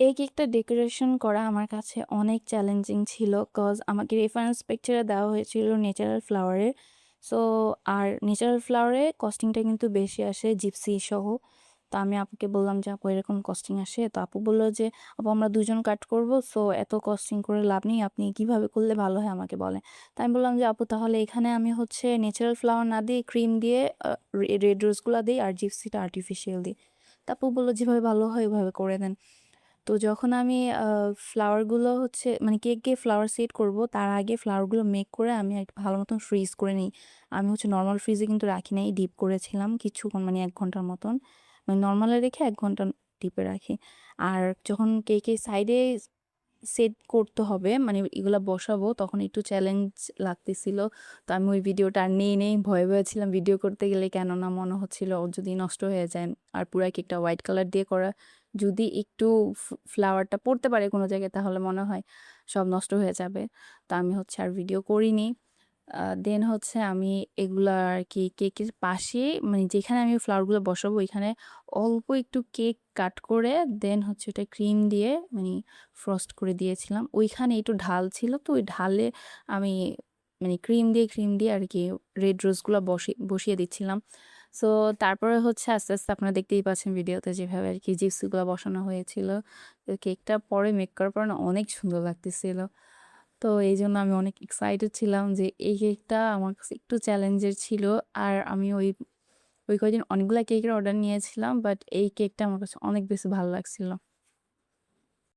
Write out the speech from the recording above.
এই কেকটা ডেকোরেশন করা আমার কাছে অনেক চ্যালেঞ্জিং ছিল। কজ আমাকে রেফারেন্স পিকচারে দেওয়া হয়েছিল ন্যাচারাল ফ্লাওয়ারের। সো আর ন্যাচারাল ফ্লাওয়ারে কস্টিংটা কিন্তু বেশি আসে জিপসি সহ। তো আমি আপুকে বললাম যে, "আপু এরকম কস্টিং আসে?" তো আপু বলল যে, "আপু আমরা ২ জন কাট করব। সো এত কস্টিং করে লাভ নেই। আপনি কিভাবে করলে ভালো হয় আমাকে বলেন।" তো আমি বললাম যে, "আপু তাহলে এখানে আমি হচ্ছে ন্যাচারাল ফ্লাওয়ার না দিয়ে ক্রিম দিয়ে রেড রোজগুলা দেই আর জিপসিটা আর্টিফিশিয়াল দিই।" তো আপু বলল, "যেভাবে ভালো হয় ওইভাবে করে দেন।" তো যখন আমি ফ্লাওয়ারগুলো হচ্ছে মানে কেকে ফ্লাওয়ার সেট করব তার আগে ফ্লাওয়ারগুলো মেক করে আমি একটা ভালো মতন ফ্রিজ করে নিই। আমি হচ্ছে নরমাল ফ্রিজে কিন্তু রাখি নাই, ডিপ করেছিলাম কিছুক্ষণ মানে ১ ঘন্টার মতন। মানে নরমালে রেখে ১ ঘন্টা ডিপে রাখি। আর যখন কেকের সাইডে সেট করতে হবে মানে এগুলা বসাবো তখন একটু চ্যালেঞ্জ লাগতেছিল। তো আমি ওই ভিডিওটা আর নেই ভয়ে, ভয়ে ছিলাম ভিডিও করতে গেলে কেননা মনে হচ্ছিল ওর যদি নষ্ট হয়ে যায়। আর পুরা কেকটা হোয়াইট কালার দিয়ে করা। যদি একটু ফ্লাওয়ারটা পড়তে পারে কোনো জায়গায় তাহলে মনে হয় সব নষ্ট হয়ে যাবে। তো আমি হচ্ছে আর ভিডিও করিনি। দেন হচ্ছে আমি এগুলা আরকি কেকের পাশে মানে যেখানে আমি ফ্লাওয়ারগুলো বসাবো ওইখানে অল্প একটু কেক কাট করে দেন হচ্ছে ওটা ক্রিম দিয়ে মানে ফ্রস্ট করে দিয়েছিলাম। ওইখানে একটু ঢাল ছিল তো ওই ঢালে আমি মানে ক্রিম দিয়ে আরকি রেড রোজগুলা বসিয়ে দিচ্ছিলাম। সো তারপরে হচ্ছে আস্তে, আস্তে আপনারা দেখতেই পাচ্ছেন ভিডিওতে যেভাবে আরকি জিপসিগুলা বসানো হয়েছিল। তো কেকটা পরে মেক করার পর না অনেক সুন্দর লাগতেছিল। তো এইজন্য আমি অনেক এক্সাইটেড ছিলাম যে এই কেকটা আমার কাছে একটু চ্যালেঞ্জের ছিল। আর আমি ওই কয়দিন অনেকগুলা কেকের অর্ডার নিয়েছিলাম। বাট এই কেকটা আমার কাছে অনেক বেশি ভালো লাগছিল।